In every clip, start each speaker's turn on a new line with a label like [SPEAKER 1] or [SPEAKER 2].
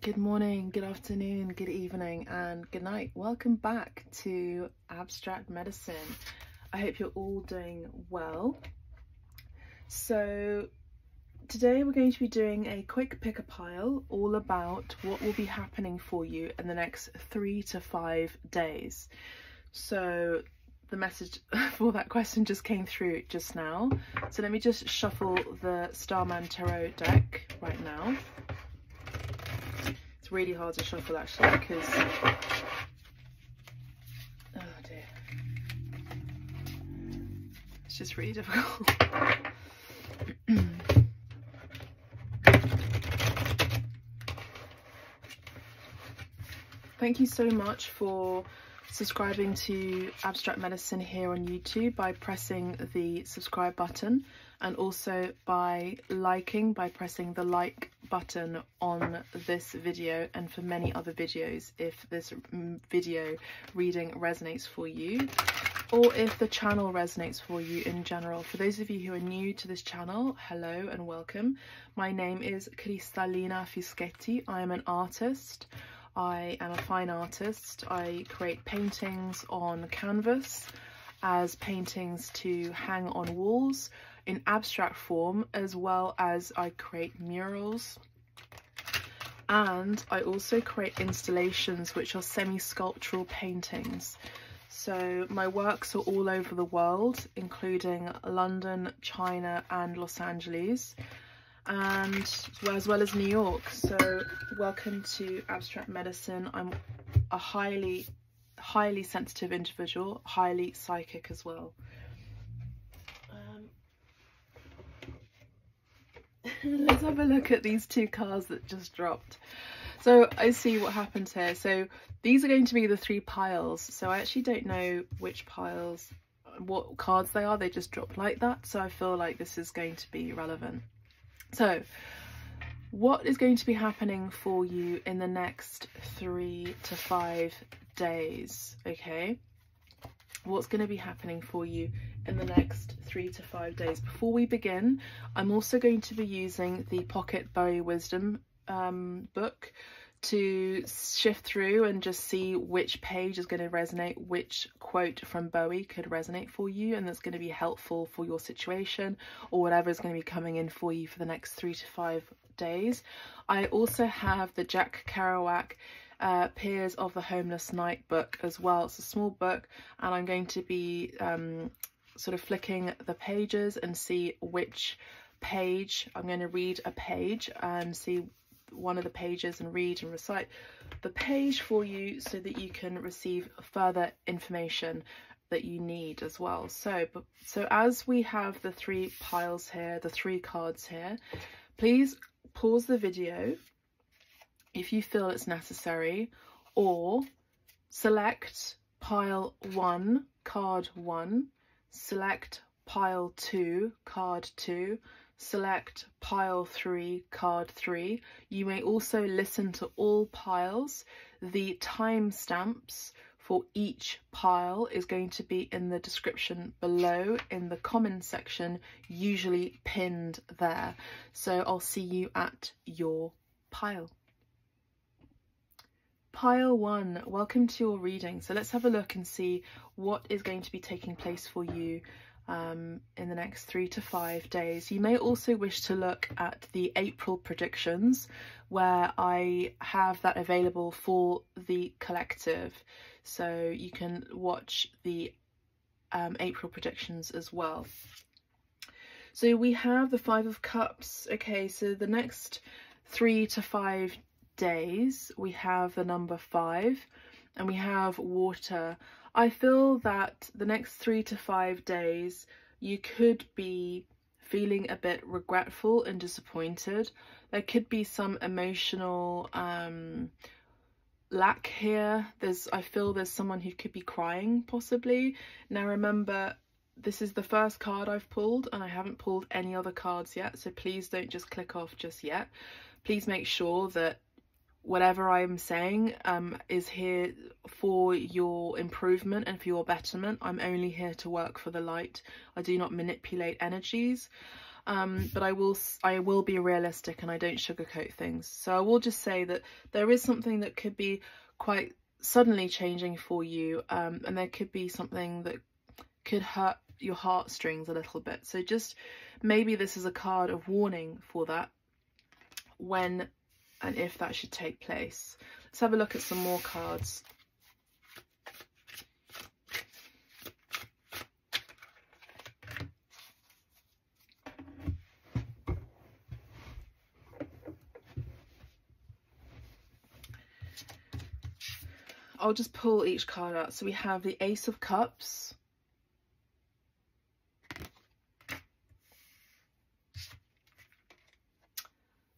[SPEAKER 1] Good morning, good afternoon, good evening, and good night. Welcome back to Abstract Medicine. I hope you're all doing well. So today we're going to be doing a quick pick a pile all about what will be happening for you in the next 3 to 5 days. So the message for that question just came through just now. So let me just shuffle the Starman Tarot deck right now. It's really hard to shuffle actually because, oh dear, it's just really difficult. Thank you so much for subscribing to Abstract Medicine here on YouTube by pressing the subscribe button, and also by pressing the like button on this video and for many other videos if this video reading resonates for you, or if the channel resonates for you in general. For those of you who are new to this channel, hello and welcome. My name is Cristallina Fischetti. I am an artist. I am a fine artist. I create paintings on canvas as paintings to hang on walls in abstract form, as well as I create murals, and I also create installations which are semi-sculptural paintings. So my works are all over the world, including London, China and Los Angeles, and as well as New York. So welcome to Abstract Medicine. I'm a highly sensitive individual, highly psychic as well. Let's have a look at these two cards that just dropped. So I see what happens here. So these are going to be the 3 piles. So I actually don't know which piles, what cards they are. They just dropped like that. So I feel like this is going to be relevant. So what is going to be happening for you in the next 3 to 5 days? Okay, what's going to be happening for you in the next 3 to 5 days? Before we begin, I'm also going to be using the Pocket Bowie Wisdom book to shift through and just see which page is going to resonate, which quote from Bowie could resonate for you, and that's going to be helpful for your situation or whatever is going to be coming in for you for the next 3 to 5 days. I also have the Jack Kerouac Peers of the Homeless Night book as well. It's a small book, and I'm going to be sort of flicking the pages and see which page. I'm going to read a page and see one of the pages and read and recite the page for you so that you can receive further information that you need as well. So as we have the 3 piles here, the 3 cards here, please pause the video if you feel it's necessary, or select pile 1, card 1, select pile 2, card 2, select pile 3, card 3. You may also listen to all piles. The timestamps for each pile is going to be in the description below in the comment section, usually pinned there. So I'll see you at your pile. Pile 1, welcome to your reading. So let's have a look and see what is going to be taking place for you in the next 3 to 5 days. You may also wish to look at the April predictions, where I have that available for the collective, so you can watch the April predictions as well. So we have the 5 of Cups. Okay, so the next 3 to 5 days we have the number 5 and we have water. I feel that the next 3 to 5 days you could be feeling a bit regretful and disappointed. There could be some emotional lack here. I feel there's someone who could be crying possibly. Now remember, this is the first card I've pulled and I haven't pulled any other cards yet, so please don't just click off just yet. Please make sure that whatever I'm saying is here for your improvement and for your betterment. I'm only here to work for the light. I do not manipulate energies, but I will be realistic, and I don't sugarcoat things. So I will just say that there is something that could be quite suddenly changing for you, and there could be something that could hurt your heartstrings a little bit. So just maybe this is a card of warning for that, when and if that should take place. Let's have a look at some more cards. I'll just pull each card out. So we have the Ace of Cups,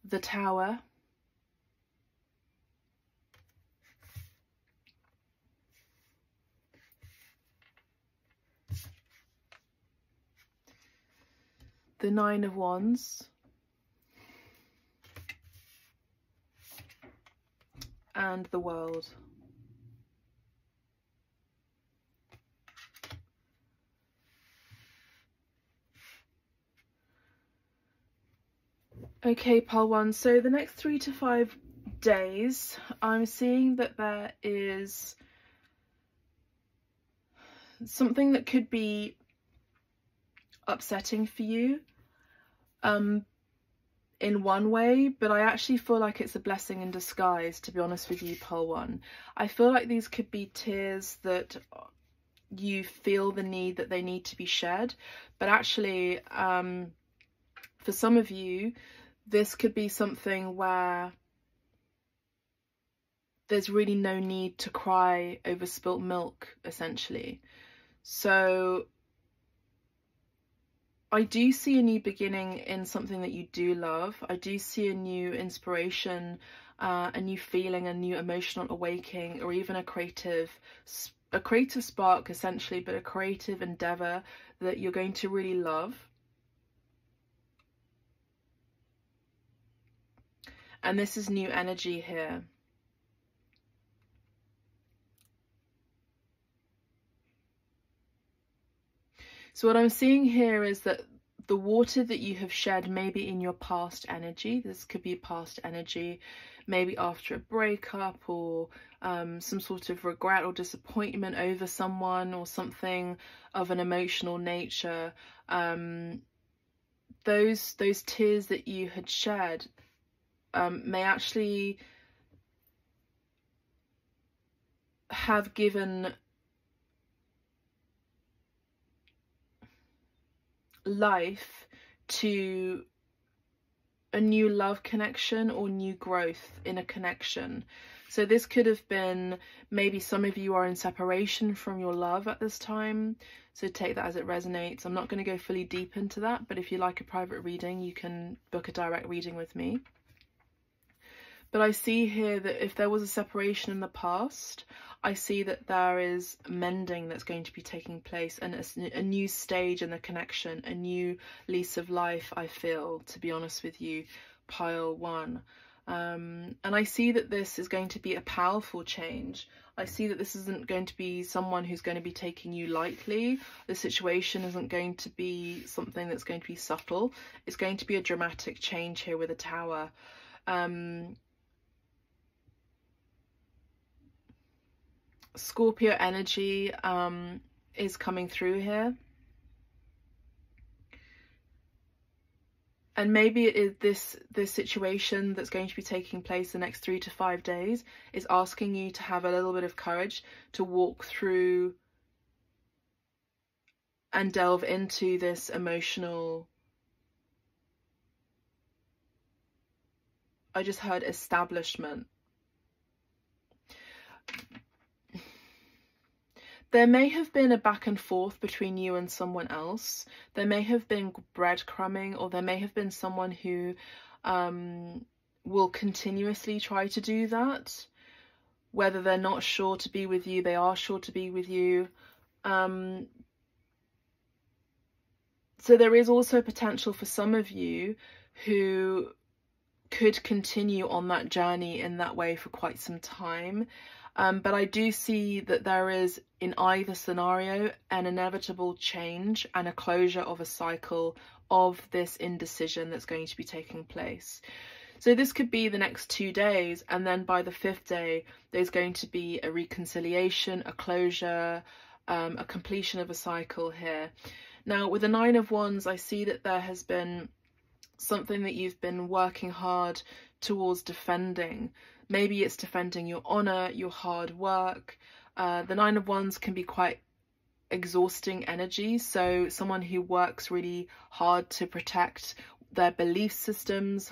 [SPEAKER 1] the Tower, the Nine of Wands, and the World. Okay, pile one. So the next 3 to 5 days, I'm seeing that there is something that could be upsetting for you in one way, but I actually feel like it's a blessing in disguise, to be honest with you, pile one. I feel like these could be tears that you feel the need that they need to be shed, but actually for some of you this could be something where there's really no need to cry over spilt milk, essentially. So I do see a new beginning in something that you do love. I do see a new inspiration, a new feeling, a new emotional awakening, or even a creative spark, essentially, but a creative endeavor that you're going to really love. And this is new energy here. So what I'm seeing here is that the water that you have shed may be in your past energy. This could be past energy, maybe after a breakup, or some sort of regret or disappointment over someone, or something of an emotional nature. Those tears that you had shed may actually have given life to a new love connection or new growth in a connection. So this could have been, maybe some of you are in separation from your love at this time, so take that as it resonates. I'm not going to go fully deep into that, but if you like a private reading, you can book a direct reading with me. But I see here that if there was a separation in the past, I see that there is mending that's going to be taking place, and a new stage in the connection, a new lease of life, I feel, to be honest with you, pile one. And I see that this is going to be a powerful change. I see that this isn't going to be someone who's going to be taking you lightly. The situation isn't going to be something that's going to be subtle. It's going to be a dramatic change here with a Tower. Scorpio energy is coming through here, and maybe it is this situation that's going to be taking place the next 3 to 5 days is asking you to have a little bit of courage to walk through and delve into this emotional, I just heard establishment. There may have been a back and forth between you and someone else. There may have been breadcrumbing, or there may have been someone who will continuously try to do that. Whether they're not sure to be with you, they are sure to be with you. So there is also potential for some of you who could continue on that journey in that way for quite some time. But I do see that there is, in either scenario, an inevitable change and a closure of a cycle of this indecision that's going to be taking place. So this could be the next 2 days, and then by the 5th day, there's going to be a reconciliation, a closure, a completion of a cycle here. Now, with the 9 of Wands, I see that there has been something that you've been working hard towards defending. Maybe it's defending your honor, your hard work. The 9 of Wands can be quite exhausting energy, so someone who works really hard to protect their belief systems,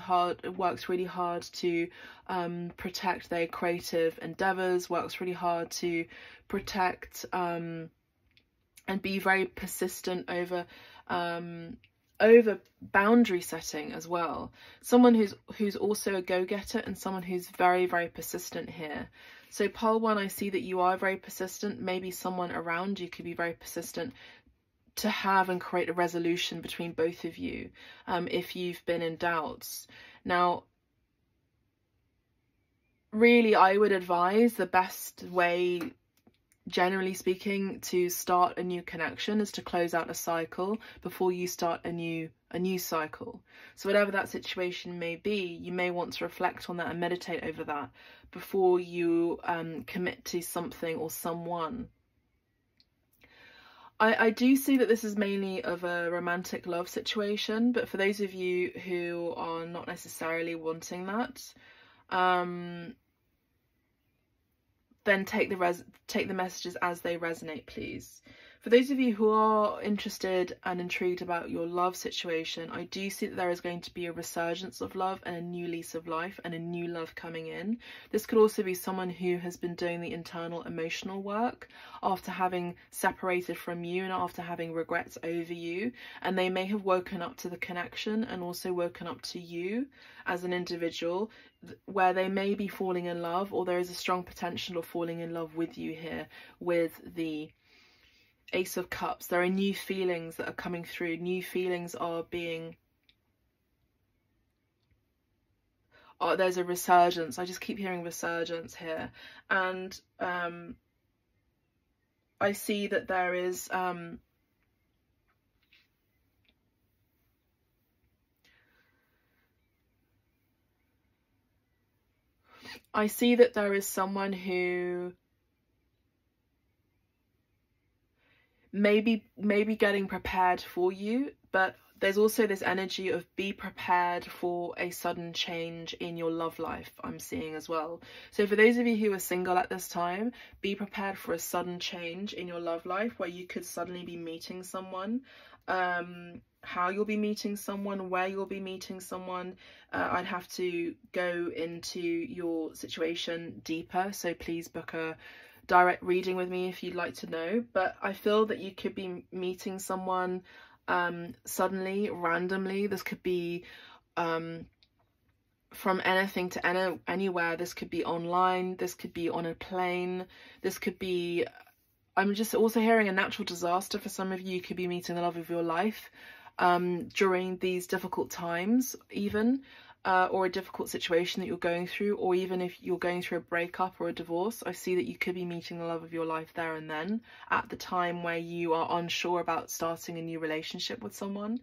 [SPEAKER 1] works really hard to protect their creative endeavors, works really hard to protect and be very persistent over boundary setting as well. Someone who's also a go-getter, and someone who's very, very persistent here. So pole 1, I see that you are very persistent. Maybe someone around you could be very persistent to have and create a resolution between both of you, if you've been in doubts. Now, really, I would advise the best way, generally speaking, to start a new connection is to close out a cycle before you start a new cycle. So whatever that situation may be, you may want to reflect on that and meditate over that before you commit to something or someone. I do see that this is mainly of a romantic love situation, but for those of you who are not necessarily wanting that, then take the messages as they resonate, please. For those of you who are interested and intrigued about your love situation, I do see that there is going to be a resurgence of love and a new lease of life and a new love coming in. This could also be someone who has been doing the internal emotional work after having separated from you and after having regrets over you, and they may have woken up to the connection and also woken up to you as an individual, where they may be falling in love, or there is a strong potential of falling in love with you here with the Ace of Cups. There are new feelings that are coming through. New feelings are being... Oh, there's a resurgence. I just keep hearing resurgence here. And I see that there is... I see that there is someone who maybe getting prepared for you, but there's also this energy of be prepared for a sudden change in your love life, I'm seeing as well. So for those of you who are single at this time, be prepared for a sudden change in your love life where you could suddenly be meeting someone. How you'll be meeting someone, where you'll be meeting someone, I'd have to go into your situation deeper, so please book a direct reading with me if you'd like to know. But I feel that you could be meeting someone suddenly, randomly. This could be from anything to anywhere. This could be online, this could be on a plane, this could be... I'm just also hearing a natural disaster for some of you. You could be meeting the love of your life during these difficult times even, or a difficult situation that you're going through, or even if you're going through a breakup or a divorce. I see that you could be meeting the love of your life there and then, at the time where you are unsure about starting a new relationship with someone.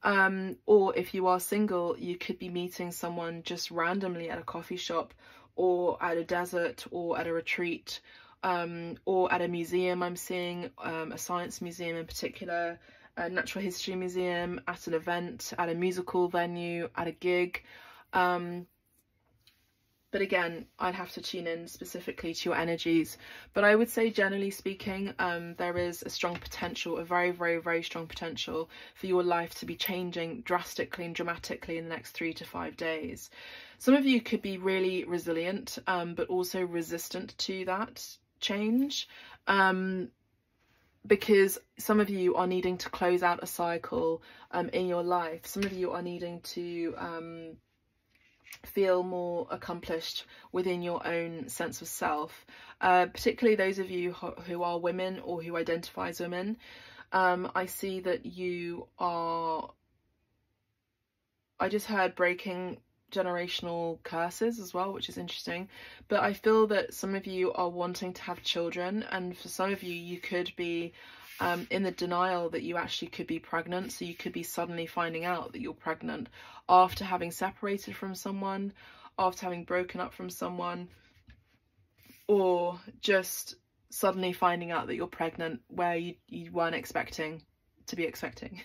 [SPEAKER 1] Or if you are single, you could be meeting someone just randomly at a coffee shop, or at a desert, or at a retreat, or at a museum. I'm seeing a science museum in particular, a natural history museum, at an event, at a musical venue, at a gig. But again, I'd have to tune in specifically to your energies. But I would say, generally speaking, there is a strong potential, a very, very, very strong potential for your life to be changing drastically and dramatically in the next 3 to 5 days. Some of you could be really resilient, but also resistant to that change, because some of you are needing to close out a cycle in your life. Some of you are needing to feel more accomplished within your own sense of self, particularly those of you who are women or who identify as women. I see that you are... I just heard breaking generational curses as well, which is interesting. But I feel that some of you are wanting to have children, and for some of you, you could be in the denial that you actually could be pregnant. So you could be suddenly finding out that you're pregnant after having separated from someone, after having broken up from someone, or just suddenly finding out that you're pregnant where you weren't expecting to be expecting.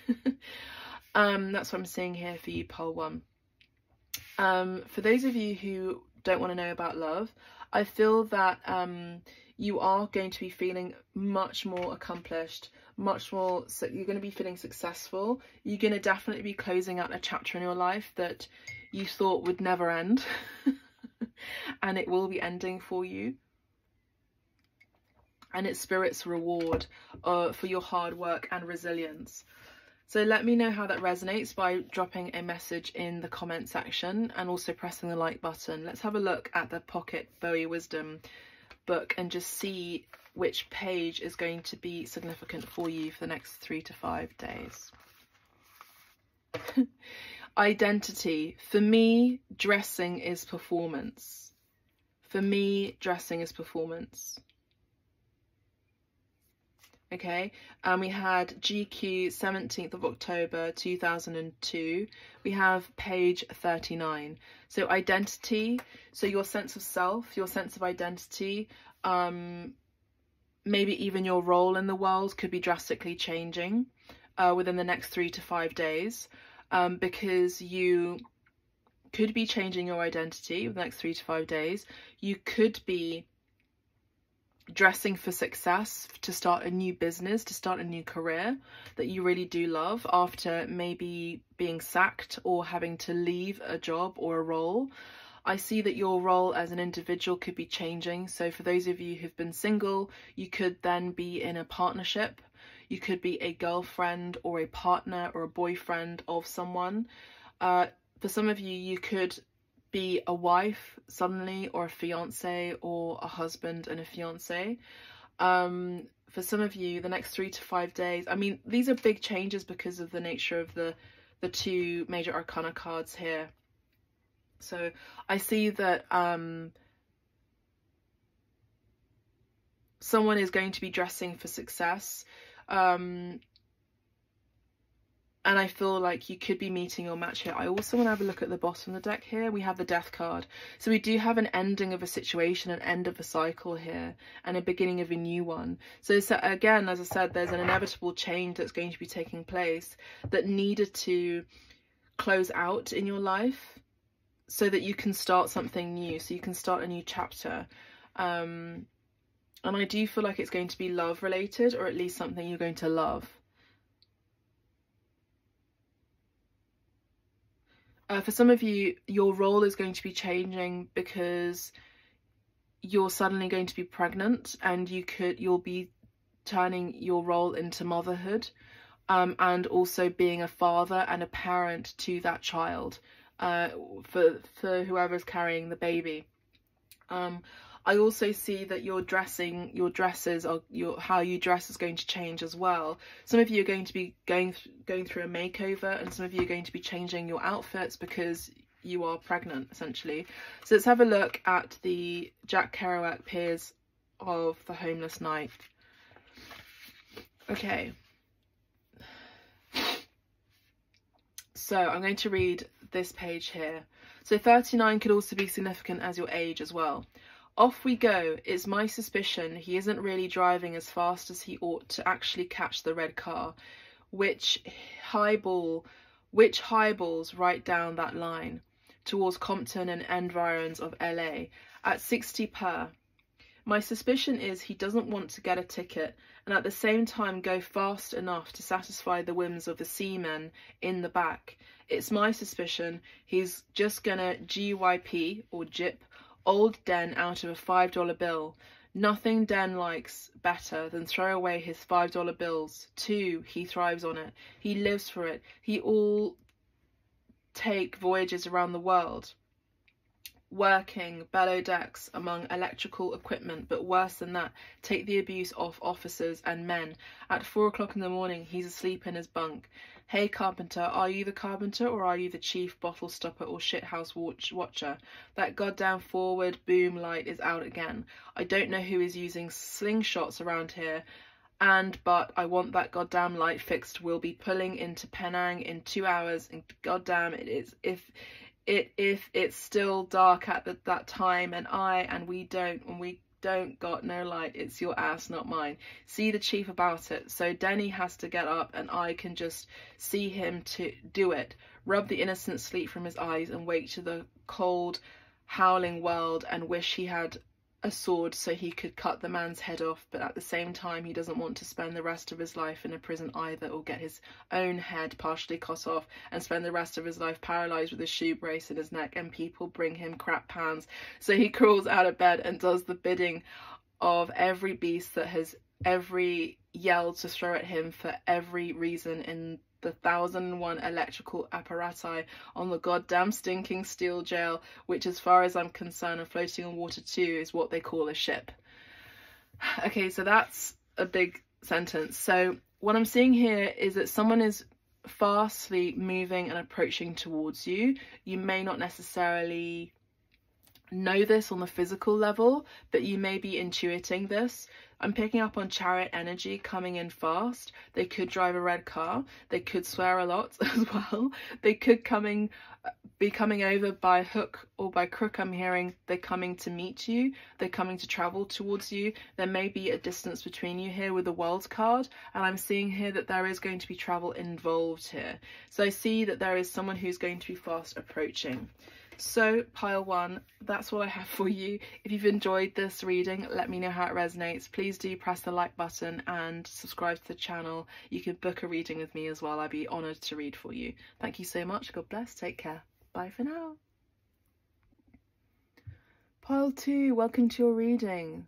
[SPEAKER 1] That's what I'm seeing here for you, pole 1. For those of you who don't want to know about love, I feel that you are going to be feeling much more accomplished, much more, so you're going to be feeling successful. You're going to definitely be closing out a chapter in your life that you thought would never end. And it will be ending for you. And it's Spirit's reward for your hard work and resilience. So let me know how that resonates by dropping a message in the comment section and also pressing the like button. Let's have a look at the Pocket Bowie Wisdom book and just see which page is going to be significant for you for the next 3 to 5 days. Identity. For me, dressing is performance. For me, dressing is performance. Okay, and we had GQ 17th of October 2002. We have page 39. So identity, so your sense of self, your sense of identity, maybe even your role in the world could be drastically changing within the next 3 to 5 days, because you could be changing your identity within the next 3 to 5 days. You could be dressing for success, to start a new business, to start a new career that you really do love after maybe being sacked or having to leave a job or a role. I see that your role as an individual could be changing. So for those of you who've been single, you could then be in a partnership. You could be a girlfriend or a partner or a boyfriend of someone. For some of you, you could be a wife suddenly, or a fiance, or a husband and a fiance. For some of you, the next 3 to 5 days, I mean, these are big changes because of the nature of the 2 major arcana cards here. So I see that someone is going to be dressing for success, and I feel like you could be meeting your match here. I also want to have a look at the bottom of the deck here. We have the Death card. So we do have an ending of a situation, an end of a cycle here, and a beginning of a new one. So again, as I said, there's an inevitable change that's going to be taking place that needed to close out in your life so that you can start something new, so you can start a new chapter. And I do feel like it's going to be love related, or at least something you're going to love. For some of you, your role is going to be changing because you're suddenly going to be pregnant, and you'll be turning your role into motherhood, and also being a father and a parent to that child, for whoever's carrying the baby. I also see that how you dress is going to change as well. Some of you are going to be going through a makeover, and some of you are going to be changing your outfits because you are pregnant, essentially. So let's have a look at the Jack Kerouac Peers of the Homeless Knight. Okay. So I'm going to read this page here. So 39 could also be significant as your age as well. Off we go. It's my suspicion he isn't really driving as fast as he ought to actually catch the red car. Which highballs right down that line towards Compton and environs of LA at 60 per. My suspicion is he doesn't want to get a ticket and at the same time go fast enough to satisfy the whims of the seamen in the back. It's my suspicion he's just gonna GYP or jip old Den out of a $5 bill. Nothing Den likes better than throw away his $5 bills. Too, he thrives on it. He lives for it. He all take voyages around the world, working below decks among electrical equipment, but worse than that, take the abuse off officers and men. At 4 o'clock in the morning, he's asleep in his bunk. Hey carpenter, are you the carpenter or are you the chief bottle stopper or shithouse watcher? That goddamn forward boom light is out again. I don't know who is using slingshots around here, but I want that goddamn light fixed. We'll be pulling into Penang in 2 hours, and goddamn it is if it's still dark at that time and we don't got no light, it's your ass, not mine. See the chief about it. So Denny has to get up and I can just see him to do it. Rub the innocent sleep from his eyes and wake to the cold, howling world and wish he had a sword so he could cut the man's head off, but at the same time he doesn't want to spend the rest of his life in a prison either, or get his own head partially cut off and spend the rest of his life paralyzed with a shoe brace in his neck and people bring him crap pans. So he crawls out of bed and does the bidding of every beast that has every yelled to throw at him for every reason in the 1001 electrical apparati on the goddamn stinking steel jail, which as far as I'm concerned and floating on water too is what they call a ship. Okay, so that's a big sentence. So what I'm seeing here is that someone is fastly moving and approaching towards you. You may not necessarily know this on the physical level, but you may be intuiting this. I'm picking up on chariot energy coming in fast. They could drive a red car. They could swear a lot as well. They could be coming over by hook or by crook. I'm hearing they're coming to meet you. They're coming to travel towards you. There may be a distance between you here with the world card, and I'm seeing here that there is going to be travel involved here. So I see that there is someone who's going to be fast approaching. So pile one, that's what I have for you. If you've enjoyed this reading, let me know how it resonates. Please do press the like button and subscribe to the channel. You can book a reading with me as well. I'd be honoured to read for you. Thank you so much. God bless. Take care. Bye for now. Pile two, welcome to your reading.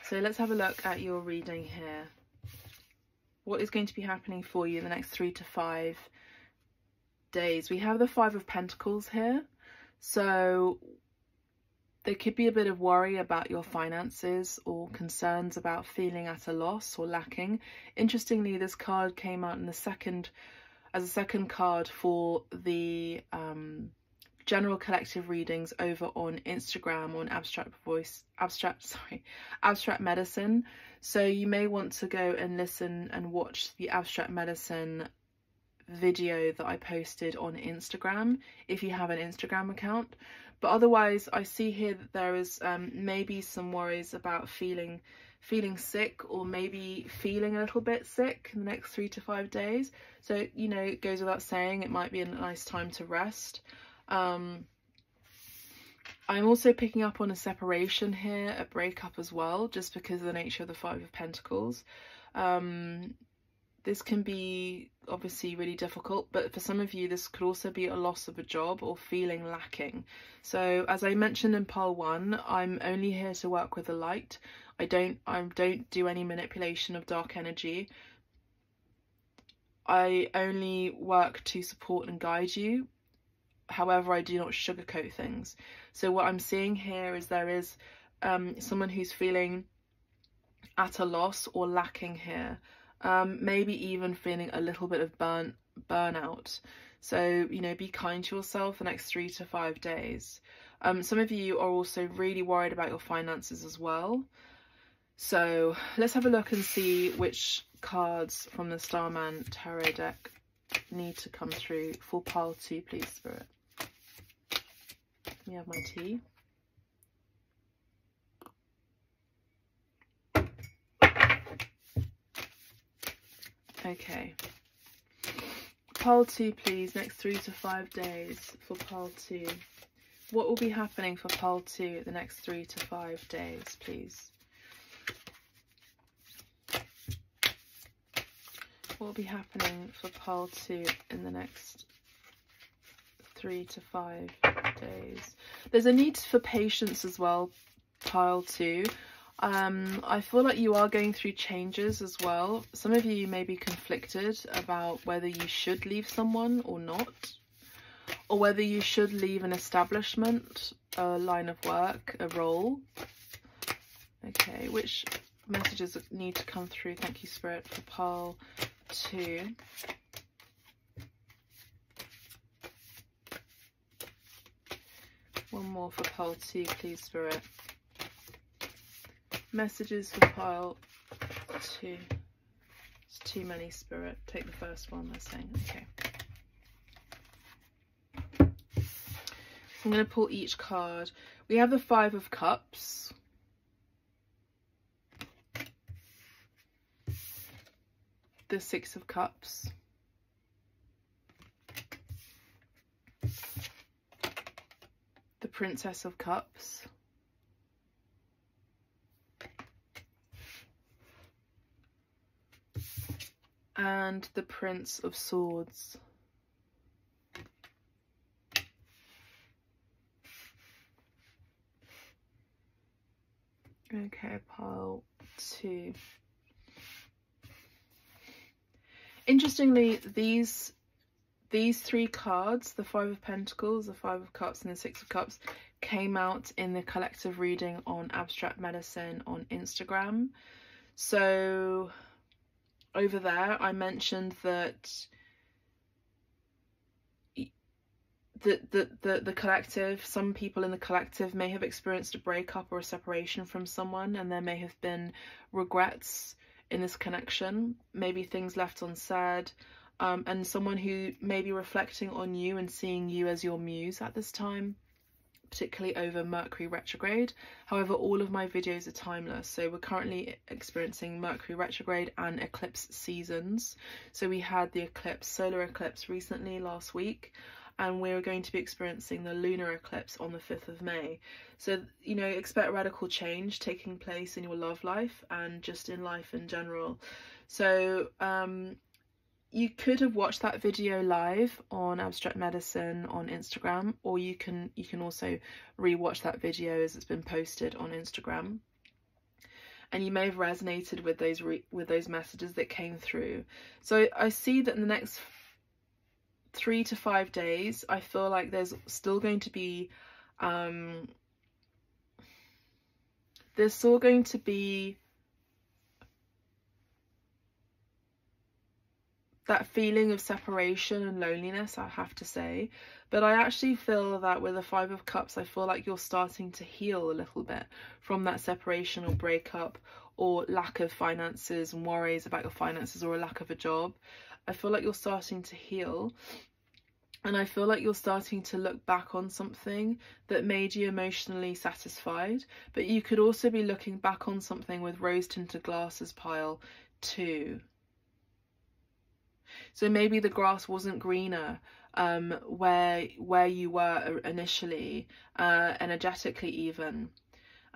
[SPEAKER 1] So let's have a look at your reading here. What is going to be happening for you in the next 3 to 5 days? We have the Five of Pentacles here. So there could be a bit of worry about your finances or concerns about feeling at a loss or lacking. Interestingly, this card came out in the as a second card for the general collective readings over on Instagram on Abstract Medicine. So you may want to go and listen and watch the Abstract Medicine video that I posted on Instagram if you have an Instagram account. But otherwise I see here that there is maybe some worries about feeling sick, or maybe feeling a little bit sick in the next 3 to 5 days. So, you know, it goes without saying, it might be a nice time to rest. I'm also picking up on a separation here, a breakup as well, just because of the nature of the Five of Pentacles. This can be obviously really difficult, but for some of you this could also be a loss of a job or feeling lacking. So as I mentioned in pile one, I'm only here to work with the light. I don't do any manipulation of dark energy. I only work to support and guide you. However, I do not sugarcoat things. So what I'm seeing here is there is someone who's feeling at a loss or lacking here. Maybe even feeling a little bit of burnout. So, you know, be kind to yourself the next 3 to 5 days. Some of you are also really worried about your finances as well. So let's have a look and see which cards from the Starman Tarot deck need to come through for pile two, please, Spirit. Let me have my tea. Okay, pile two, please. Next 3 to 5 days for pile two. What will be happening for pile two the next 3 to 5 days, please? What will be happening for pile two in the next 3 to 5 days? There's a need for patience as well, pile two. I feel like you are going through changes as well. Some of you may be conflicted about whether you should leave someone or not, or whether you should leave an establishment, a line of work, a role. Okay, which messages need to come through? Thank you, Spirit, for pile two. more for pile 2, please, Spirit. Messages for pile 2. It's too many, Spirit. Take the first one, they're saying. Okay. I'm going to pull each card. We have the 5 of Cups. The 6 of Cups. The Princess of Cups. And the Prince of Swords. Okay, pile 2. Interestingly, these 3 cards, the 5 of Pentacles, the 5 of Cups, and the 6 of Cups, came out in the collective reading on Abstract Medicine on Instagram. So over there, I mentioned that the collective, some people in the collective may have experienced a breakup or a separation from someone, and there may have been regrets in this connection, maybe things left unsaid, and someone who may be reflecting on you and seeing you as your muse at this time, particularly over Mercury retrograde. However, all of my videos are timeless, so we're currently experiencing Mercury retrograde and eclipse seasons. So we had the eclipse, solar eclipse, recently last week, and we're going to be experiencing the lunar eclipse on the 5th of May. So, you know, expect radical change taking place in your love life and just in life in general. So you could have watched that video live on Abstract Medicine on Instagram, or you can also re-watch that video as it's been posted on Instagram. And you may have resonated with those messages that came through. So I see that in the next 3 to 5 days, I feel like there's still going to be that feeling of separation and loneliness, I have to say. But I actually feel that with the 5 of Cups, I feel like you're starting to heal a little bit from that separation or breakup, or lack of finances and worries about your finances, or a lack of a job. I feel like you're starting to heal, and I feel like you're starting to look back on something that made you emotionally satisfied. But you could also be looking back on something with rose-tinted glasses, pile 2. So maybe the grass wasn't greener where you were initially, energetically even.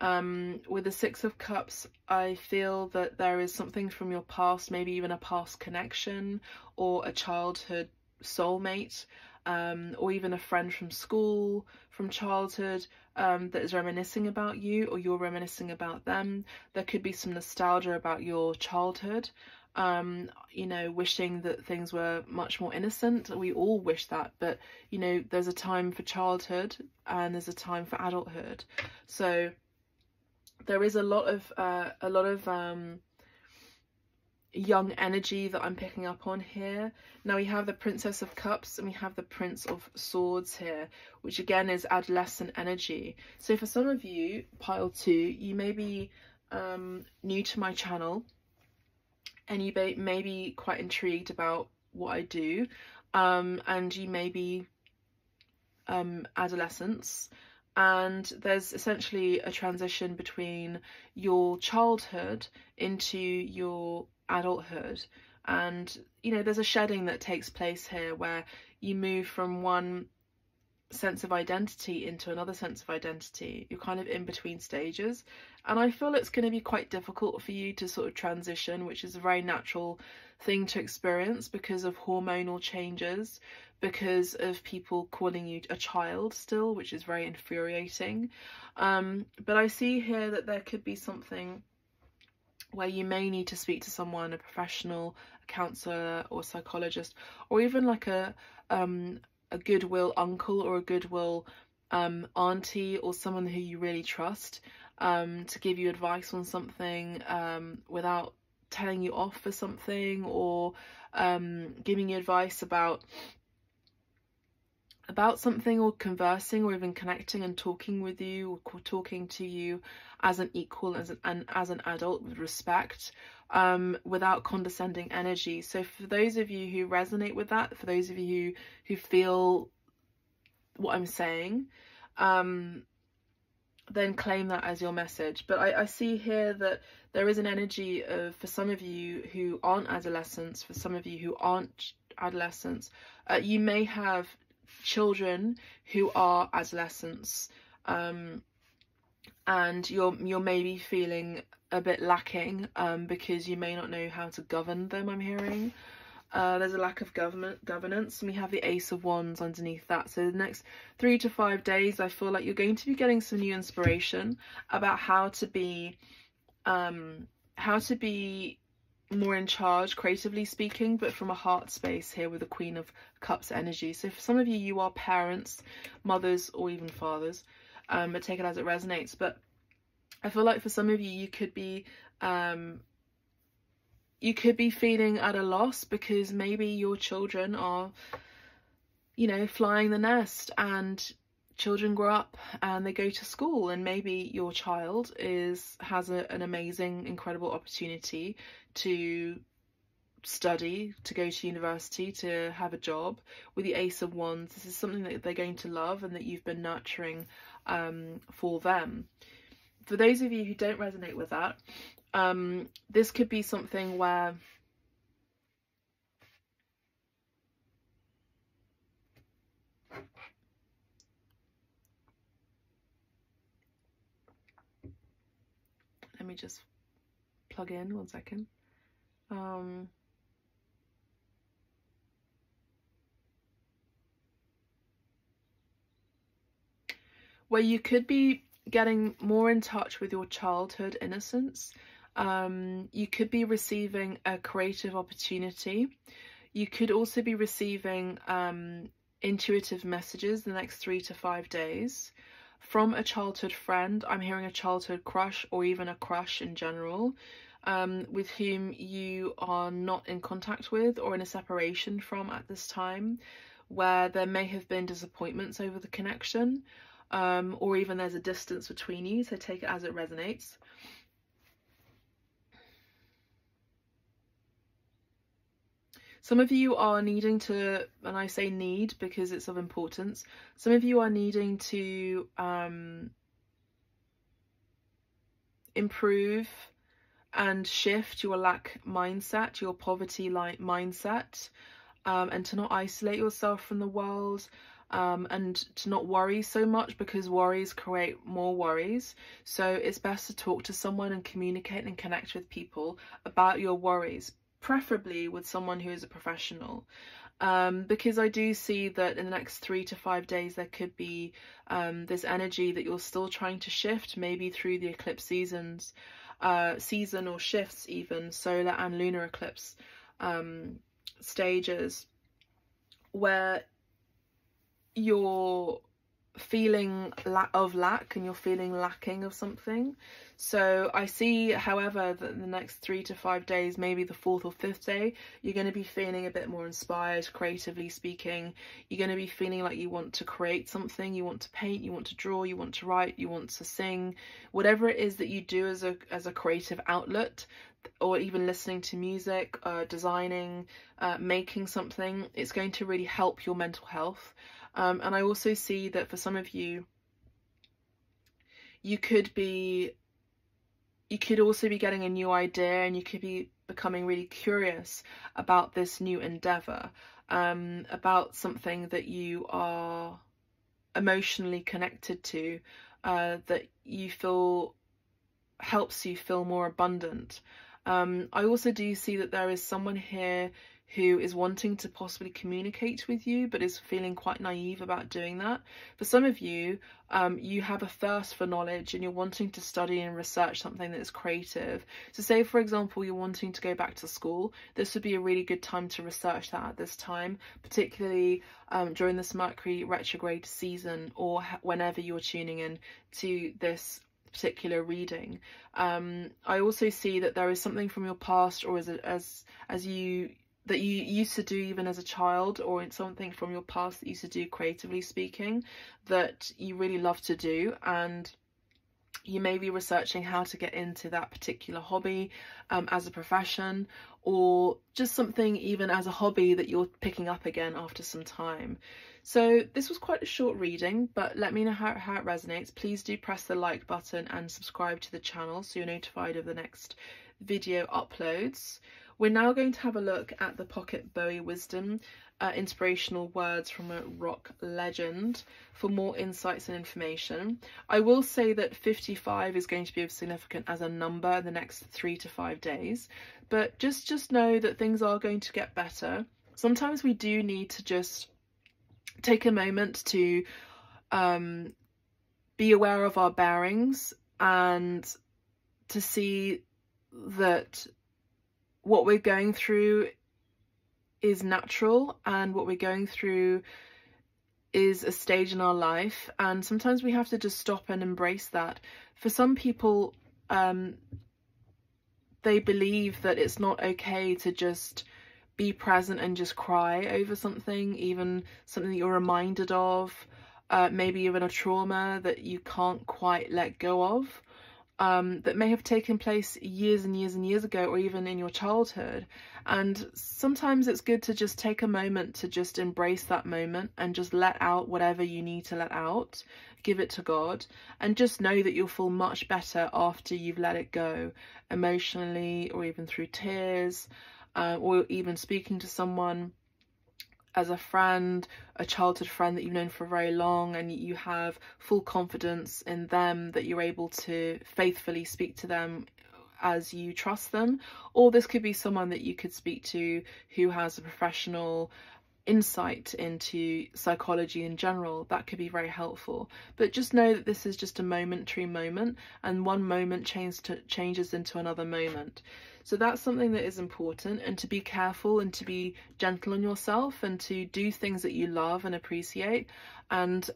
[SPEAKER 1] With the 6 of Cups, I feel that there is something from your past, maybe even a past connection or a childhood soulmate, or even a friend from school, from childhood, that is reminiscing about you, or you're reminiscing about them. There could be some nostalgia about your childhood, you know, wishing that things were much more innocent. We all wish that, but you know, there's a time for childhood and there's a time for adulthood. So there is a lot of young energy that I'm picking up on here. Now we have the Princess of Cups and we have the Prince of Swords here, which again is adolescent energy. So for some of you, pile 2, you may be new to my channel, and you may be quite intrigued about what I do, and you may be adolescents, and there's essentially a transition between your childhood into your adulthood. And you know, there's a shedding that takes place here where you move from one sense of identity into another sense of identity. You're kind of in between stages, and I feel it's going to be quite difficult for you to sort of transition, which is a very natural thing to experience because of hormonal changes, because of people calling you a child still, which is very infuriating. But I see here that there could be something where you may need to speak to someone, a professional, a counsellor or psychologist, or even like a goodwill uncle or a goodwill auntie, or someone who you really trust, to give you advice on something without telling you off for something, or giving you advice about about something, or conversing, or even connecting and talking with you, or talking to you as an equal, as an adult, with respect, without condescending energy. So for those of you who resonate with that, for those of you who feel what I'm saying, then claim that as your message. But I see here that there is an energy of, for some of you who aren't adolescents, for some of you who aren't adolescents, you may have children who are adolescents, and you're maybe feeling a bit lacking, because you may not know how to govern them, I'm hearing. There's a lack of governance, and we have the Ace of Wands underneath that. So the next 3 to 5 days, I feel like you're going to be getting some new inspiration about how to be more in charge, creatively speaking, but from a heart space here with the Queen of Cups energy. So for some of you, you are parents, mothers, or even fathers, but take it as it resonates. But I feel like for some of you, you could be feeling at a loss because maybe your children are, you know, flying the nest, and children grow up and they go to school, and maybe your child has an amazing, incredible opportunity to study, to go to university, to have a job. With the Ace of Wands, this is something that they're going to love and that you've been nurturing for them. For those of you who don't resonate with that, this could be something where let me just plug in 1 second. Where you could be getting more in touch with your childhood innocence. You could be receiving a creative opportunity. You could also be receiving intuitive messages the next 3 to 5 days from a childhood friend. I'm hearing a childhood crush, or even a crush in general, with whom you are not in contact with or in a separation from at this time, where there may have been disappointments over the connection, or even there's a distance between you. So take it as it resonates. Some of you are needing to, and I say need because it's of importance, some of you are needing to improve and shift your lack mindset, your poverty mindset, and to not isolate yourself from the world, and to not worry so much, because worries create more worries. So it's best to talk to someone and communicate and connect with people about your worries, preferably with someone who is a professional, because I do see that in the next 3 to 5 days there could be this energy that you're still trying to shift, maybe through the eclipse season or shifts, even solar and lunar eclipse stages, where you're feeling of lack and you're feeling lacking of something. So I see, however, that in the next 3 to 5 days, maybe the 4th or 5th day, you're going to be feeling a bit more inspired, creatively speaking. You're going to be feeling like you want to create something, you want to paint, you want to draw, you want to write, you want to sing, whatever it is that you do as a creative outlet, or even listening to music, designing, making something. It's going to really help your mental health. And I also see that for some of you, you could also be getting a new idea, and you could be becoming really curious about this new endeavor, about something that you are emotionally connected to, that you feel helps you feel more abundant. I also do see that there is someone here who is wanting to possibly communicate with you, but is feeling quite naive about doing that. For some of you, you have a thirst for knowledge, and you're wanting to study and research something that is creative. So say, for example, you're wanting to go back to school. This would be a really good time to research that at this time, particularly during this Mercury retrograde season, or whenever you're tuning in to this particular reading. I also see that there is something from your past, or as you that you used to do even as a child, or in something from your past that you used to do creatively speaking that you really love to do, and you may be researching how to get into that particular hobby as a profession, or just something even as a hobby that you're picking up again after some time. So this was quite a short reading, but let me know how it resonates. Please do press the like button and subscribe to the channel so you're notified of the next video uploads. We're now going to have a look at the Pocket Bowie Wisdom, inspirational words from a rock legend, for more insights and information. I will say that 55 is going to be of significant as a number in the next 3 to 5 days, but just know that things are going to get better. Sometimes we do need to just take a moment to be aware of our bearings and to see that what we're going through is natural, and what we're going through is a stage in our life, and sometimes we have to just stop and embrace that. For some people, they believe that it's not okay to just be present and just cry over something, even something that you're reminded of, maybe even a trauma that you can't quite let go of, that may have taken place years and years and years ago, or even in your childhood. And sometimes it's good to just take a moment to just embrace that moment and just let out whatever you need to let out, give it to God, and just know that you'll feel much better after you've let it go, emotionally, or even through tears, or even speaking to someone as a friend, a childhood friend that you've known for very long, and you have full confidence in them that you're able to faithfully speak to them as you trust them. Or this could be someone that you could speak to who has a professional insight into psychology in general. That could be very helpful. But just know that this is just a momentary moment, and one moment changes into another moment. So that's something that is important, and to be careful and to be gentle on yourself and to do things that you love and appreciate. And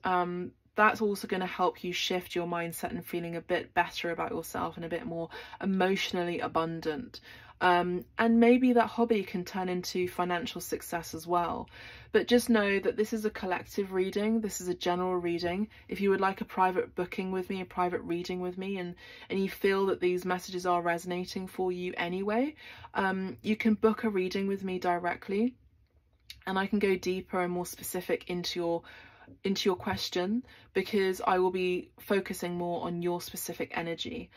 [SPEAKER 1] that's also going to help you shift your mindset and feeling a bit better about yourself and a bit more emotionally abundant. And maybe that hobby can turn into financial success as well. But just know that this is a collective reading. This is a general reading. If you would like a private booking with me, a private reading with me, and you feel that these messages are resonating for you anyway, you can book a reading with me directly, and I can go deeper and more specific into your question, because I will be focusing more on your specific energy.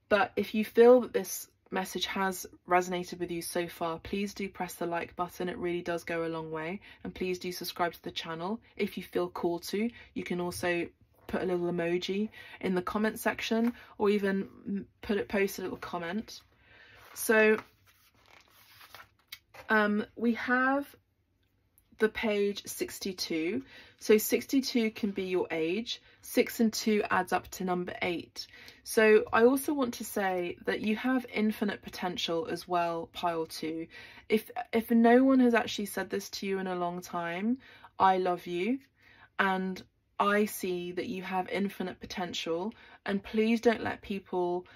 [SPEAKER 1] But if you feel that this message has resonated with you so far, please do press the like button. It really does go a long way. And please do subscribe to the channel if you feel called to. You can also put a little emoji in the comment section, or even post a little comment. So we have the page 62. So 62 can be your age. 6 and 2 adds up to number 8. So I also want to say that you have infinite potential as well, pile 2. If no one has actually said this to you in a long time, I love you, and I see that you have infinite potential. And please don't let people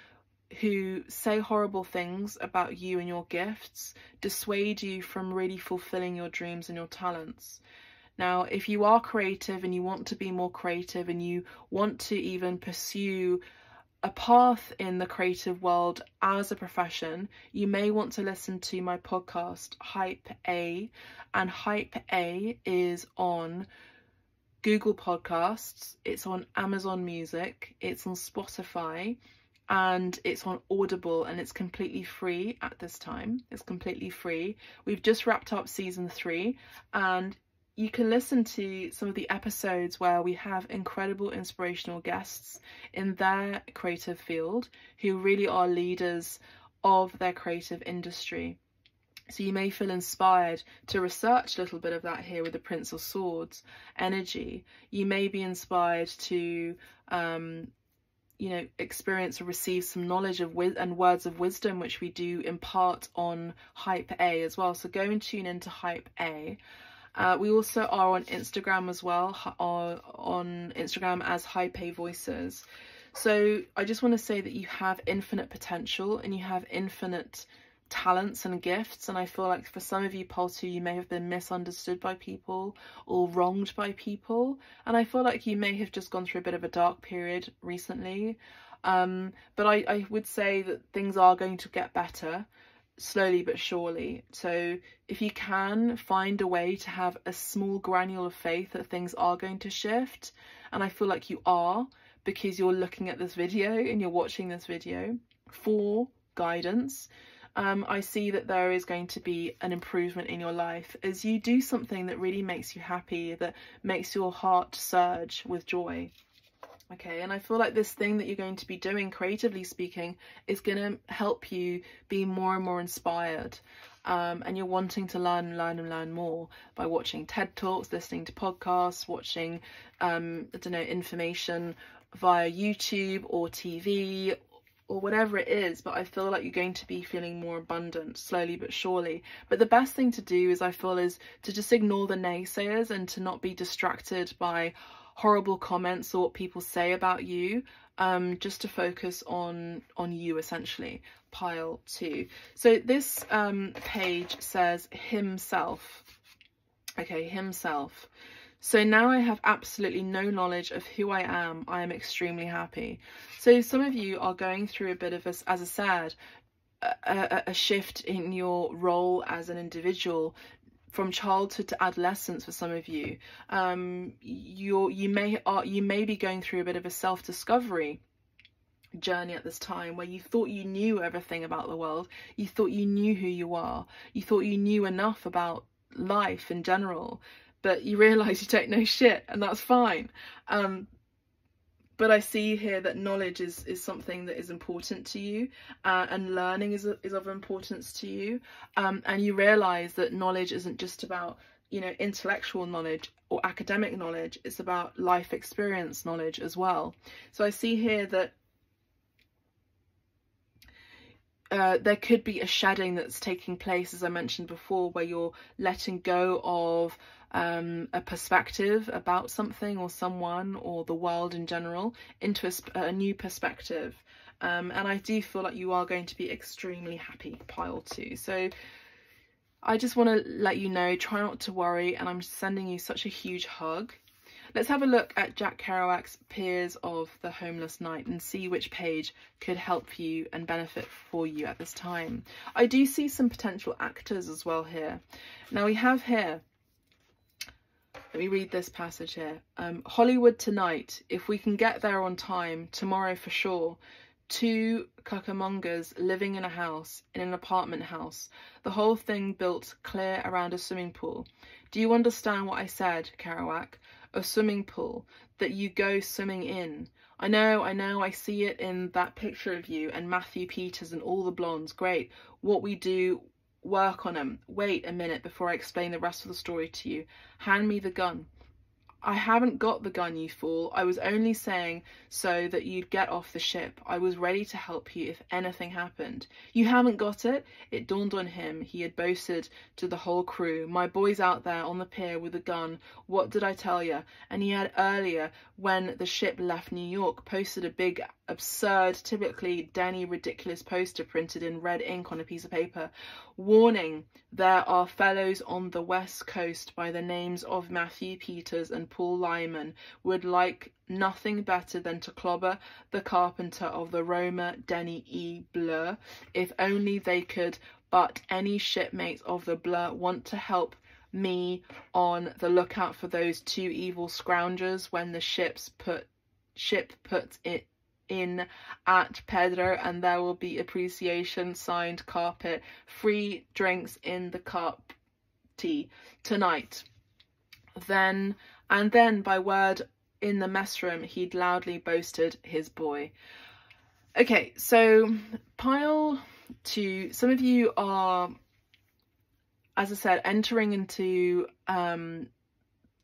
[SPEAKER 1] who say horrible things about you and your gifts dissuade you from really fulfilling your dreams and your talents. Now, if you are creative and you want to be more creative, and you want to even pursue a path in the creative world as a profession, you may want to listen to my podcast, Hype A. And Hype A is on Google Podcasts, it's on Amazon Music, it's on Spotify, and it's on Audible, and it's completely free at this time. It's completely free. We've just wrapped up season 3, and you can listen to some of the episodes where we have incredible inspirational guests in their creative field who really are leaders of their creative industry. So you may feel inspired to research a little bit of that here with the Prince of Swords energy. You may be inspired to experience or receive some knowledge and words of wisdom, which we do impart on Hype A as well. So go and tune into Hype A. We also are on Instagram as well, on Instagram as Hype A Voices. So I just want to say that you have infinite potential and you have infinite talents and gifts, and I feel like for some of you, pile 2, you may have been misunderstood by people or wronged by people, and I feel like you may have just gone through a bit of a dark period recently, but I would say that things are going to get better slowly but surely. So if you can find a way to have a small granule of faith that things are going to shift, and I feel like you are, because you're looking at this video and you're watching this video for guidance, I see that there is going to be an improvement in your life as you do something that really makes you happy, that makes your heart surge with joy. Okay, and I feel like this thing that you're going to be doing, creatively speaking, is going to help you be more and more inspired. And you're wanting to learn more by watching TED Talks, listening to podcasts, watching, I don't know, information via YouTube or TV or whatever it is, but I feel like you're going to be feeling more abundant slowly but surely. But the best thing to do is, I feel, is to just ignore the naysayers and to not be distracted by horrible comments or what people say about you, just to focus on you, essentially. Pile 2. So this page says himself. Okay, himself. So now I have absolutely no knowledge of who I am. I am extremely happy. So some of you are going through a bit of, as I said, a shift in your role as an individual, from childhood to adolescence. For some of you, you may be going through a bit of a self-discovery journey at this time, where you thought you knew everything about the world, you thought you knew who you are, you thought you knew enough about life in general, but you realise you don't know shit, and that's fine. But I see here that knowledge is something that is important to you, and learning is of importance to you, and you realise that knowledge isn't just about, you know, intellectual knowledge or academic knowledge, it's about life experience knowledge as well. So I see here that there could be a shedding that's taking place, as I mentioned before, where you're letting go of a perspective about something or someone or the world in general into a new perspective. And I do feel like you are going to be extremely happy, pile 2. So I just want to let you know, try not to worry, and I'm sending you such a huge hug. Let's have a look at Jack Kerouac's Peers of the Homeless Knight and see which page could help you and benefit for you at this time. I do see some potential actors as well here. Now we have here, let me read this passage here. Hollywood tonight, if we can get there on time, tomorrow for sure. 2 cuckamongers living in a house, in an apartment house. The whole thing built clear around a swimming pool. Do you understand what I said, Kerouac? A swimming pool that you go swimming in. I know, I see it in that picture of you and Matthew Peters and all the blondes. Great. What we do, work on them. Wait a minute before I explain the rest of the story to you. Hand me the gun. I haven't got the gun, you fool. I was only saying so that you'd get off the ship. I was ready to help you if anything happened. You haven't got it? It dawned on him. He had boasted to the whole crew. My boy's out there on the pier with a gun. What did I tell you? And he had earlier, when the ship left New York, posted a big, absurd, typically Denny ridiculous poster printed in red ink on a piece of paper. Warning, there are fellows on the West Coast by the names of Matthew Peters and Paul Lyman would like nothing better than to clobber the carpenter of the Roma Denny E. Blur, if only they could, but any shipmates of the Blur want to help me on the lookout for those 2 evil scroungers when the ship puts it in at Pedro, and there will be appreciation, signed carpet, free drinks in the cup tea tonight. Then by word in the mess room he'd loudly boasted his boy. Okay, so pile 2, some of you are, as I said, entering into